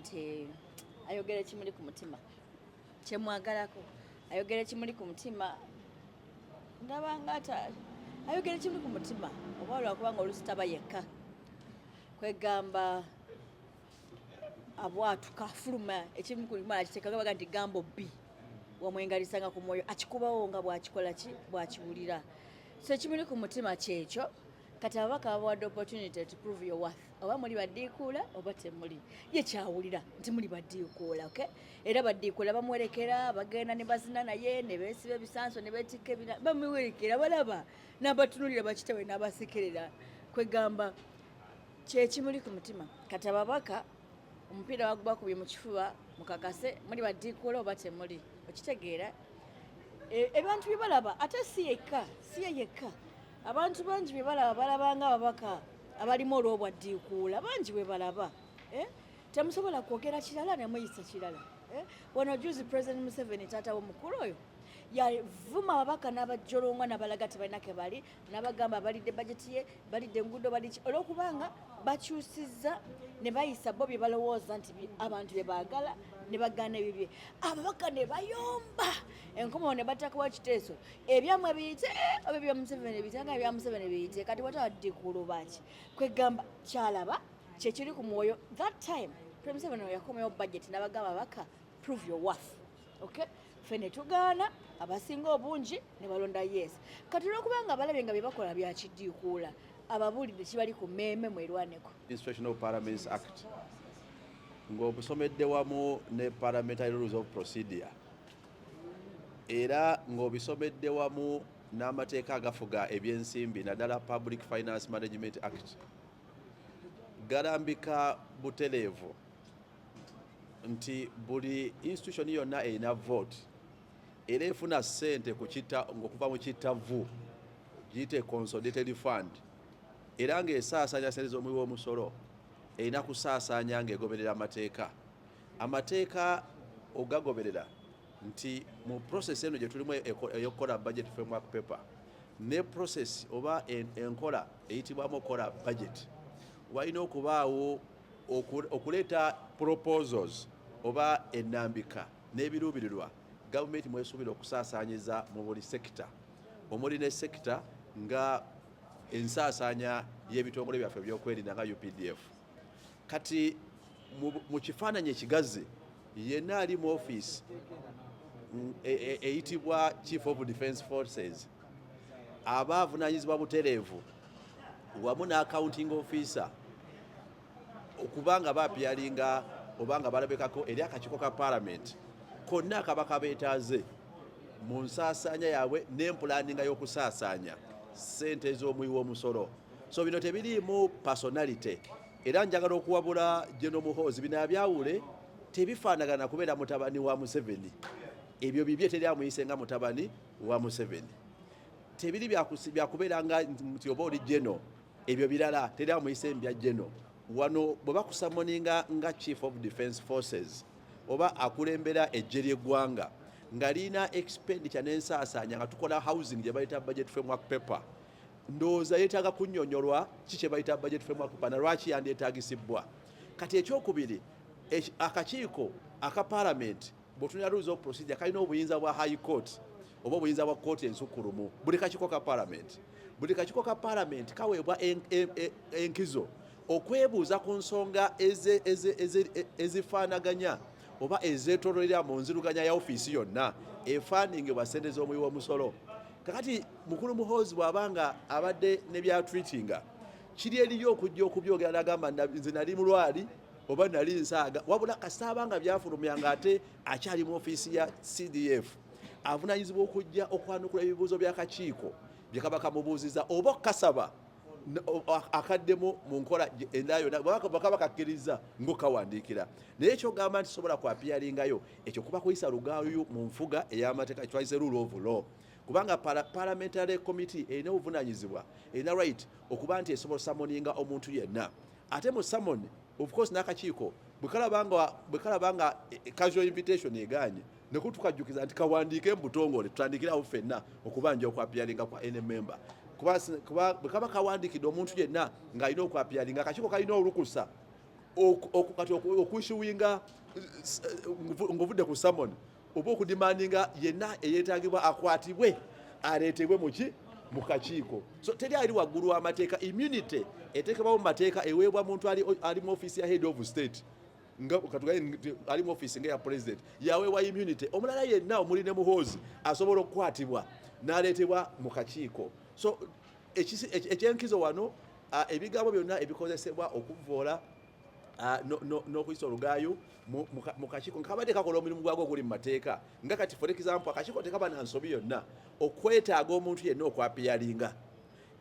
nti ayogera kimuli ku mutima kyemwagalako ayogera kimuli ku mutima ndabanga ata ayogera kimuli ku mutima oba lwakubanga oluusi taba yekka kwegamba abwatuka fuluma ekimu ku limala kitekaga baga nti gambo B wamwengalisanga ku mwoyo akikubawo nga bwakikola ki bwakiwulira so ekimuli ku mutima kyekyo kati ababaka bawadde opportunity to prove your worth oba muli baddiikuula oba temuli ye kyawulira nti muli baddiikuula okay? Era baddiikuula bamuwerekera bagenda ne bazina naye ne beesiba ebisanso ne beetikka ebina bamuwerekera balaba n'abatunulira bakitawe n'abasekerera kwegamba kyekimuli ku mutima kati ababaka omupiira bagubakubye mu kifuba mukakase muli baddiikuula oba temuli okitegeera abantu bye balaba ate si yekka abantu bangi bye balabanga ababaka abalimu olw'obwaddiikuula bangi bwe balaba temusobola kwogera kirala ne muyisa kirala wano juzi President Museveni taata w'omukulu oyo yavuma ababaka n'abajjolongwa n'abalaga tebalina ke bali n'abagamba balidde bajeti ye balidde enguudo baliki olw'okubanga bakyusizza ne bayisa bo bye balowooza nti abantu bye baagala ne bagaana ebibye ababaka ne bayomba enkomo ne batakuwa kiteeso ebyamwe biyite oba ebya Museveni bitanga ebya Museveni biyite kati wataddiikuulu baki kwegamba kyalaba kyekiri ku mwoyo that time President Museveni yakomayo budget n'abagamba ababaka prove your worth okay fene tugaana abasinga obungi ne balonda yes kati olw'okubanga balabye nga bye bakola bya kiddiikuula ababulidde kibali ku mmeeme mwerwaneko Institutional Parliaments Act ng'obusomedde wamu ne Parliamentary Rules of Procedure era ng'obisomedde wamu n'amateeka agafuga ebyensimbi naddala Public Finance Management Act galambika butereevu nti buli institution yonna erina vote era efuna ssente ng'okuva mu kittavu giyite consolidated fund era ng'esaasaanya ssente z'omuwi w'omusolo erina kusaasaanya ng'egoberera amateeka ogagoberera nti mu process eno gye tulimu ey'okukola budget framework paper ne process oba enkola eyitibwamu okukola budget walina okubaawo okuleeta proposals oba ennambika n'ebiruubirirwa gavumenti mwesuubira okusaasaanyiza mu buli sekita omuli ne sekita nga ensaasaanya y'ebitongole byaffe ebyokwerinda nga UPDF kati mu kifaananyi ekigazi yenna ali mu office eyitibwa Chief of Defence Forces aba avunaanyizibwa butereevu wamu n'accounting officer okubanga baapiyalinga obanga balabekako eri akakiiko ka Parliament konna akabaka beetaaze mu nsaasaanya yaabwe n'empulaninga y'okusaasaanya ssente z'omuwi w'omusolo so bino tebiriimu personality era njagala okuwabula Cdf Muhoozi bino abyawule tebifaanagana kubeera mutabani wa Museveni ebyo bibye teri amuyise nga mutabani wa Museveni tebiri byakubeera nga nti oba oli Jeno ebyo birala teri amuyise mbya Jeno wano bwe bakusamoninga nga Chief of Defence Forces oba akulembera eggye ly'eggwanga nga lina expenditure n'ensaasaanya nga tukola housing gye bayita budget framework paper ndowooza yeetaaga kunnyonnyolwa ki kye bayita budget framework paper na lwaki yandyetaagisibwa kati ekyokubiri akakiiko aka Parliament bw'otunula rules of procedure kalina obuyinza bwa high court oba obuyinza bwa kooti ensukkulumu buli kakiiko ka Parliament kaweebwa enkizo okwebuuza ku nsonga ezifaanaganya oba ezeetoololera mu nziruganya ya ofiisi yonna efaaningibwa ssente z'omuwi w'omusolo kakati mukulu Muhoozi bw'abanga abadde ne byatwitinga kiri eriyo okujja okubyogera n'agamba nze nali mulwali oba nali nsaaga wabula kasaabanga byafulumya ng'ate akyali mu ofiisi ya CDF avunaanyizibwa okujja okwanukula ebibuuzo by'akakiiko bye kaba kamubuuziza oba okukasaba akaddemu mu nkola endala yonna bakaba bakakkiriza ng'okawandiikira naye ekyogamba nti sobola kwapiyalingayo ekyo kuba kuyisa lugaayo mu nfuga ey'amateeka twayise rule of law kubanga parliamentary committee erina obuvunaanyizibwa erina right okuba nti esobola samoninga omuntu yenna ate mu samon of course n'akakiiko bwe kalabanga casual invitation eganye nekutukajjukiza nti kawandiike mu butongole tutandikirawo ffenna okubanja okwapiyalinga kwa any member kuba bwe kaba kawandiikidde omuntu yenna ng'alina okwapiyalinga akakiiko kalina olukusa kati okushuwinga ng'ovudde ku summon oba okudimandinga yenna eyeetaagibwa akwatibwe aleetebwe mu kakiiko. So teri ali waggulu w'amateeka. Immunity eteekebwawo mu mateeka eweebwa muntu ali mu ofiisi ya head of state ali mu ofiisi ng'eya president yaweebwa immunity. Omulala yenna omuli ne Muhoozi asobola okukwatibwa n'aleetebwa mu kakiiko. So ekyenkizo wano ebigambo byonna ebikozesebwa okuvoola n'okuyisa olugaayo mu kakiiko nga kabadde kakola omulimu gwagwo oguli mu mateeka nga kati for example akakiiko tekaba na nsobi yonna okwetaaga omuntu yenna okwapiyalinga,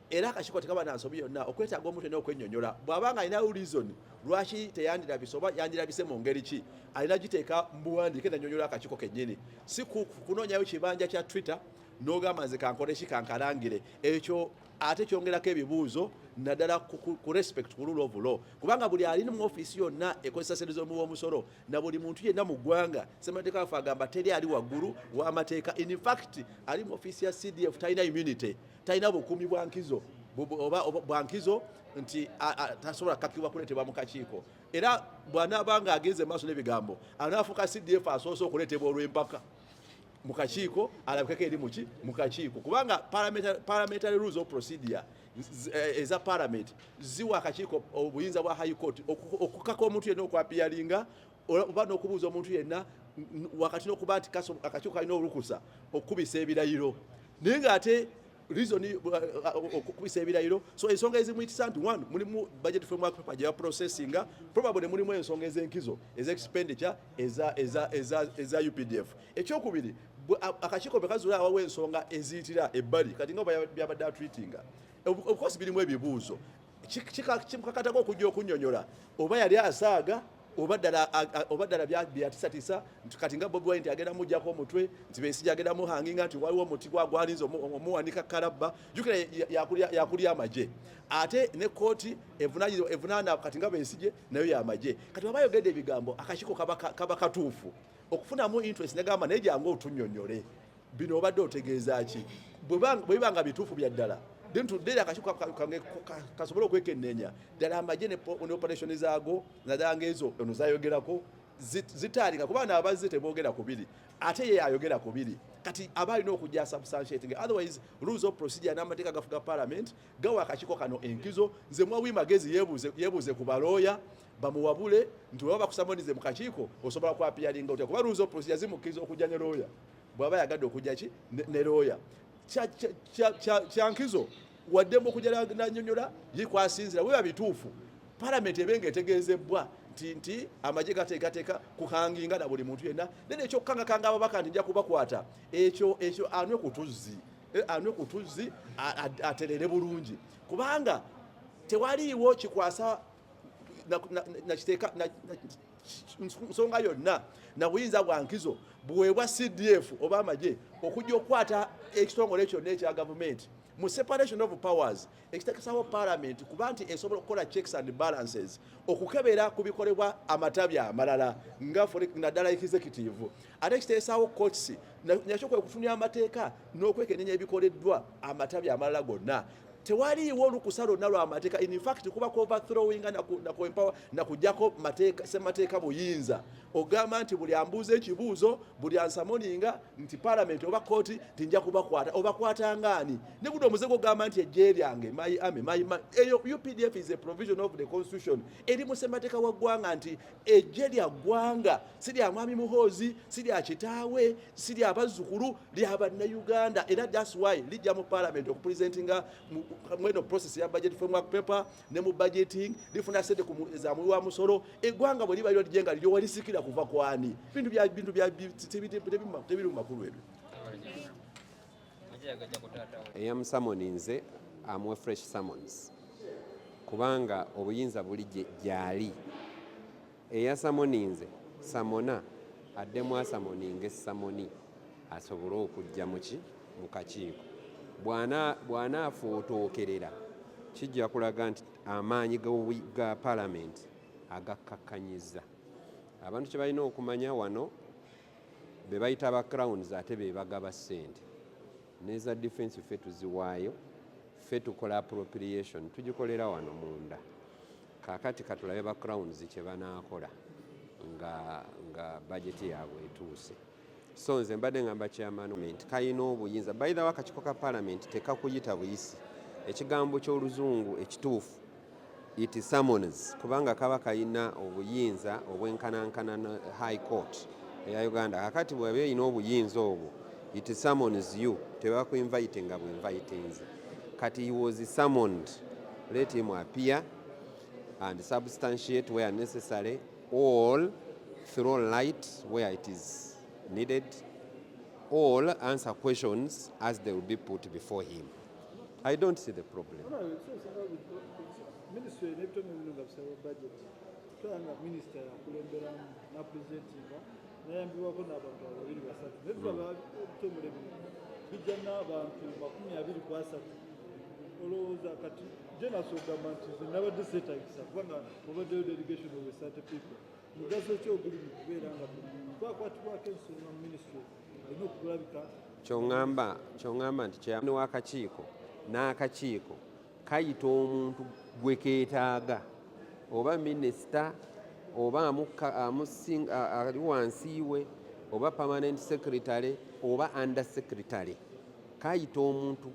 era akakiiko tekaba na nsobi yonna okwetaaga omuntu yenna okwennyonnyola. bw'abanga alinawo reason lwaki teyandirabise oba yandirabise mu ngeri ki alina giteeka mu buwandiike nannyonnyola akakiiko kennyini, si kunoonyayo kibanja kya Twitter n'ogamba nze kankole ki kankalangire. Ekyo ate kyongerako ebibuuzo naddala ku respect ku rule of law, kubanga buli alina mu ofiisi yonna ekozesa ssente z'omusolo na buli muntu yenna mu ggwanga ssemateeka waffe agamba teri ali waggulu w'amateeka. In fact ali mu ofiisi ya CDF talina immunity, talina bukuumi bwa nkizo bwa nkizo nti tasobola kakibwa kuleetebwa mu kakiiko. Era bw'anaabanga agenze maaso n'ebigambo anaafuuka CDF asoose okuleetebwa olw'empaka mu kakiiko alabikako eri mu kakiiko, kubanga parliamentary rules of procedure eza parliament ziwa akakiiko obuyinza bwa high court okukaka omuntu yenna okwapiyalinga oba n'okubuuza omuntu yenna wakati n'okuba nti akakiiko kalina olukusa okukubisa ebirayiro naye ng'ate reason okukubisa ebirayiro. So ensonga ezimuyitisa nti one mulimu budget framework paper gye processinga probably mulimu ensonga ez'enkizo ez'expenditure eza UPDF. Ekyokubiri akakiiko bekazuula awawo ensonga eziyitira ebbali kati nga byabadde atreatinga of course birimu ebibuuzo kimukakatako okujja okunnyonnyola oba yali asaaga oba ddala byatisatisa kati nga Bobi Wine nti agenda mujjako omutwe nti Besigye agenda muhanginga nti waliwo omuti gwagwalinza omuwanika kalabba jukira yakulya amagye ate ne kooti evunaana kati nga Besigye nayo yamagye. Kati baba yogedde ebigambo akakiiko kaba katuufu okufunamu interest negamba naye jangu otunnyonnyole bino obadde otegeeza ki bwe bibanga bituufu bya ddala dentudde akakiiko kasobola okwekenneenya ddala amagye ne operation zaago naddala ng'ezo ono zayogerako zitaalinga kuba n'abazze teboogera ku biri ate ye ayogera ku biri kati aba alina okujja substantiating. Otherwise rules of procedure n'amateeka gafuga parliament gawa akakiiko kano enkizo. Nze Mwawi Magezi yeebuuze ku balooya bamuwabule nti baba bakusamonize mu kakiiko osobola kwapiyalinga otya kuba rules of procedure zimukkiriza okujja ne looya bw'aba yagadde okujja ki ne looya kyankizo waddemu okujja nannyonnyola yikwasinzira bwe bituufu parliament ebenga etegeezebwa nti amagye gateekateeka kuhanginga na buli muntu yenna nene ekyokukangakanga ababaka nti nja kubakwata ekyo anwe ku tuzzi aterere bulungi kubanga tewaliiwo kikwasa nakiteeka nsonga yonna na buyinza bwa nkizo buweebwa CDF oba amagye okujja okukwata ekitongole kyonna ekya gavumenti mu separation of powers ekiteekesawo parliament kuba nti esobola okukola checks and balances okukebera ku bikolebwa amatabi amalala nga naddala executive ate ekiteesawo courts nakyo kwe kufunira amateeka n'okwekenneenya ebikoleddwa amatabi amalala gonna. Tewaliiwo olukusa lwonna lw'amateeka. In fact kuba overthrowinga nakujjako ssemateeka buyinza ogamba nti buli ambuuza ekibuuzo buli ansamoninga nti parliament oba kooti tinja kubakwata obakwata ngaani ne guno omuzego ogamba nti ejje lyange eyo UPDF is a provision of the constitution eri mu ssemateeka wa ggwanga nti ejje lya ggwanga si lya mwami Muhoozi si lya kitaawe si lya bazzukulu lya bannayuganda era that's why lijja mu parliament okupresentinga mweno process ya budget framework paper ne mu budgeting lifuna sente za muli wa musolo eggwanga bwe liba lyojenga lyo walisikira kuva kwani bintu bya tebiru makulu edu eyam summoninze amwe fresh summons kubanga obuyinza buli gyali eya summoninze samona addemu asamoninga samoni asobole okujja mu kakiiko bwana afuutookerera kijja kulaga nti amaanyi ga parliament agakkakanyiza abantu kye balina okumanya wano be bayita aba crowns ate be bagaba ssente neza defense ffe tuziwaayo ffe tukola appropriation tugikolera wano munda kakati katulabe ba crowns kye banaakola nga budget yaabwe etuuse. So nze mbadde ngamba chairman kayina obuyinza by the way akakiiko ka parliament tekakuyita buyisi. Ekigambo ky'oluzungu ekituufu it summons kubanga kaba kayina obuyinza obwenkanankana na high court eya Uganda. Kakati bw'aba yina obuyinza obwo it summons you, tebakuinvite nga bwinvitenze. Kati he was summoned, let him appear and substantiate where necessary, all throw light where it is needed, all answer questions as they will be put before him. I don't see the problem. Ministry budget. Minister na presenting nayambiwako n'abantu babiri basatu nebaba tomulebe bijana abantu 23 olowooza kati jenasogamba nti nabadde seetagisa kubanga obaddeyo delegation of certain people mugaso ki oguli mu kubeera nga twakwatibwako ensonga mu ministry alina okulabika kyongamba nti kyamani w'akakiiko n'akakiiko kayita omuntu gwe keetaaga oba minisita oba ali wansi we oba permanent secretary oba under secretary, kayita omuntu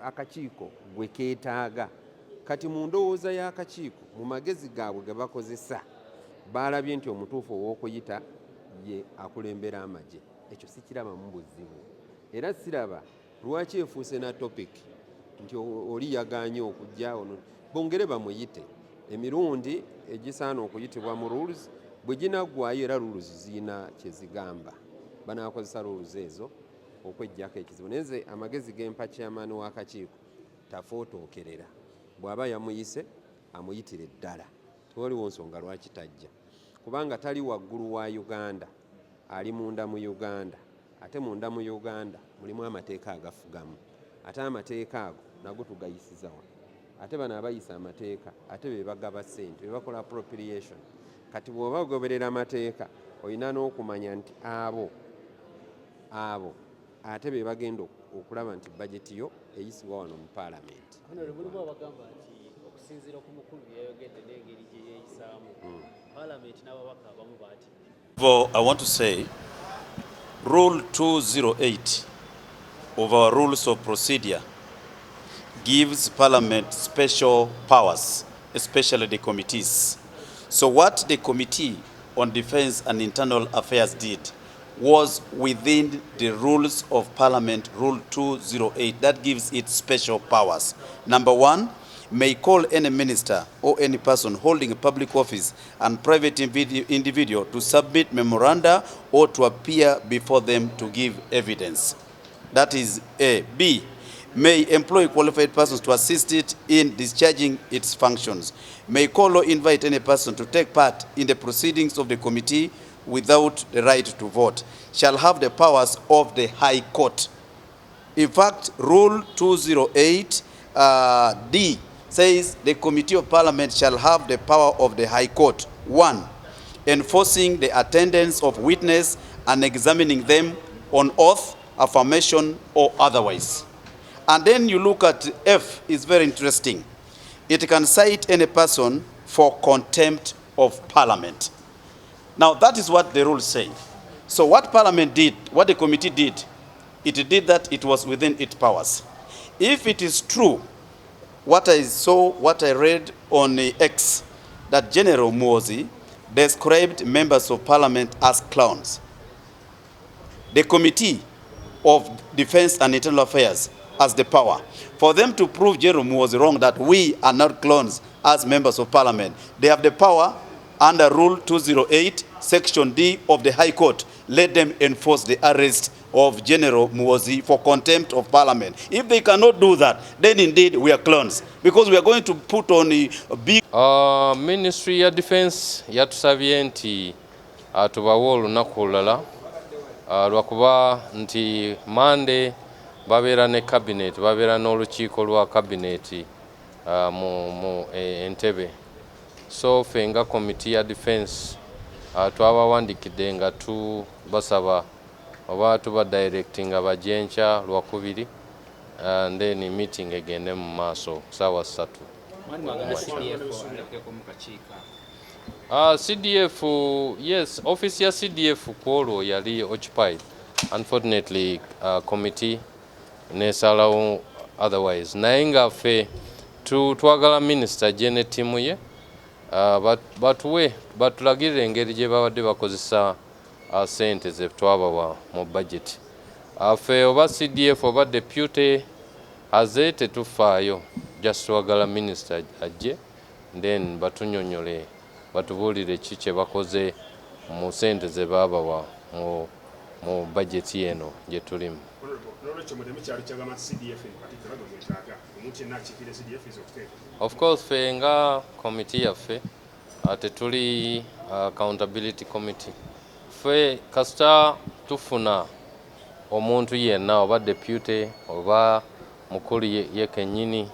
akakiiko gwe keetaaga. Kati mu ndowooza y'akakiiko mu magezi gaabwe ge bakozesa baalabye nti omutuufu ow'okuyita ye akulembera amagye. Ekyo sikiraba mu buzibu era siraba lwaki efuuse na topic nti oli yagaanye okujja ono bongere bamuyite. Emirundi egisaana okuyitibwa mu rules bwe ginaggwayo era rules zirina kye zigamba banaakozesa rules ezo okweggyako ekizibu. Naye nze amagezi gempa chairman w'akakiiko tafootokerera bw'aba yamuyise amuyitire ddala, tewaliwo nsonga lwaki tajja kubanga tali waggulu wa Uganda, ali munda mu Uganda. Ate munda mu Uganda mulimu amateeka agafugamu, ate amateeka ago nago tugayisiza wa. Ate bano abayisa amateeka ate be bagaba ssente be bakola appropriation. Kati bw'oba ogoberera amateeka olina n'okumanya nti abo ate be bagenda okulaba nti bajeti yo eyisibwa wano mu parliament. Mulimu abagamba nti okusinziira ku mukulu yayogedde n'engeri gye yeeyisaamu parliament n'ababaka abamu baati. Well, I want to say Rule 208 of our rules of procedure gives Parliament special powers, especially the committees. So what the Committee on Defense and Internal Affairs did was within the rules of Parliament, Rule 208, that gives it special powers. Number one, may call any minister or any person holding a public office and private individual to submit memoranda or to appear before them to give evidence. That is A. B, may employ qualified persons to assist it in discharging its functions. May call or invite any person to take part in the proceedings of the committee without the right to vote. Shall have the powers of the High Court. In fact, Rule 208 D says the Committee of Parliament shall have the power of the High Court. 1, enforcing the attendance of witness and examining them on oath, affirmation, or otherwise. And then you look at F, is very interesting. It can cite any person for contempt of Parliament. Now that is what the rules say. So what Parliament did, what the committee did, it did that it was within its powers. If it is true, what I saw, what I read on X, that General Muhoozi described members of Parliament as clowns. The Committee of Defense and Internal Affairs as the power. For them to prove General Muhoozi wrong that we are not clones as members of Parliament, they have the power under Rule 208, Section D of the High Court. Let them enforce the arrest of General Muhoozi for contempt of Parliament. If they cannot do that, then indeed we are clones, because we are going to put on a big... Ministry ya Defense yatusabye nti tubawe olunaku olulala lwakuba nti Monday babeera ne cabinet, babeera n'olukiiko lwa cabinet mu Entebbe. So ffe nga committee ya defense twabawandikidde nga basaba oba tuba directing abajenkya lwakubiri and then meeting egende mu maaso kusaawa 3. CDF, yes, office ya CDF kwolwo yali occupied. Unfortunately, committee nesalawo otherwise. Naye nga ffe twagala minister gye ne ttiimu ye batulagirira engeri gye babadde bakozesa ssente ze twabawa mu budget. Ffe oba CDF oba deputy aze tetufaayo, just twagala minister ajje then batunyonyole batubuulire ki kye bakoze mu ssente ze baabawa mu budget eno gye tulimu. Of course ffe nga committee yaffe tetuli accountability committee. Ffe kasita tufuna omuntu yenna oba deputy oba mukulu ye kennyini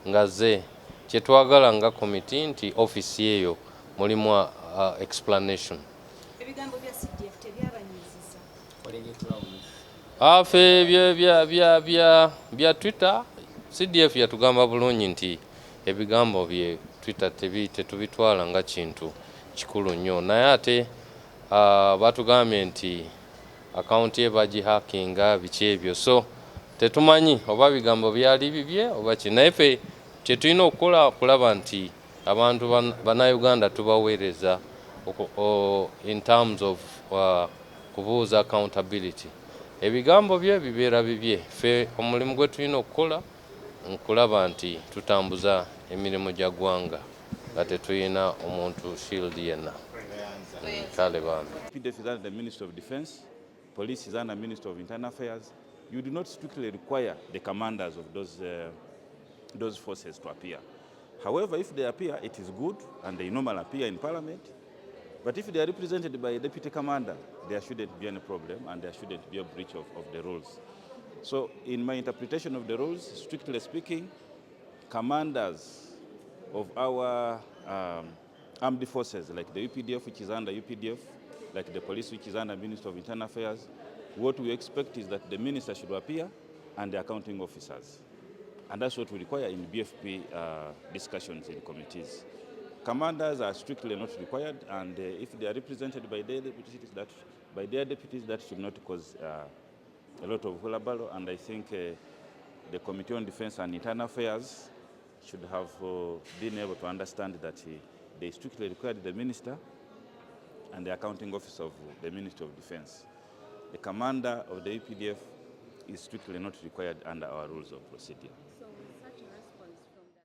nga ze kyetwagala nga committee nti office yeyo mulimu explanation. Ebigambo bya CDF tebyabanyiziza. Ffe bya Twitter CDF yatugamba bulungi nti ebigambo bye Twitter tetubitwala nga kintu kikulu nnyo, naye ate batugambye nti akaunti ye bagihakinga biki ebyo, so tetumanyi oba bigambo byali bibye oba ki, naye ffe kye tulina okukola kulaba nti abantu bannayuganda tubaweereza in terms of kubuuza accountability. Ebigambo bye bibeera bibye, ffe omulimu gwe tulina okukola nkulaba nti tutambuza emirimu gya ggwanga nga tetulina omuntu shield yenna. Kale bambi. PDF is under the Ministry of Defense, Police is under Ministry of Internal Affairs. You do not strictly require the commanders of those forces to appear. However, if they appear, it is good, and they normally appear in Parliament. But if they are represented by a deputy commander, there shouldn't be any problem, and there shouldn't be a breach of the rules. So, in my interpretation of the rules, strictly speaking, commanders of our armed forces, like the UPDF, which is under UPDF, like the police, which is under Ministry of Internal Affairs, what we expect is that the minister should appear and the accounting officers. And that's what we require in BFP discussions in committees. Commanders are strictly not required, and if they are represented by their deputies, that should not cause a lot of hullabaloo. And I think the Committee on Defense and Internal Affairs should have been able to understand that they strictly required the minister and the accounting officer of the Ministry of Defense. The commander of the EPDF is strictly not required under our rules of procedure.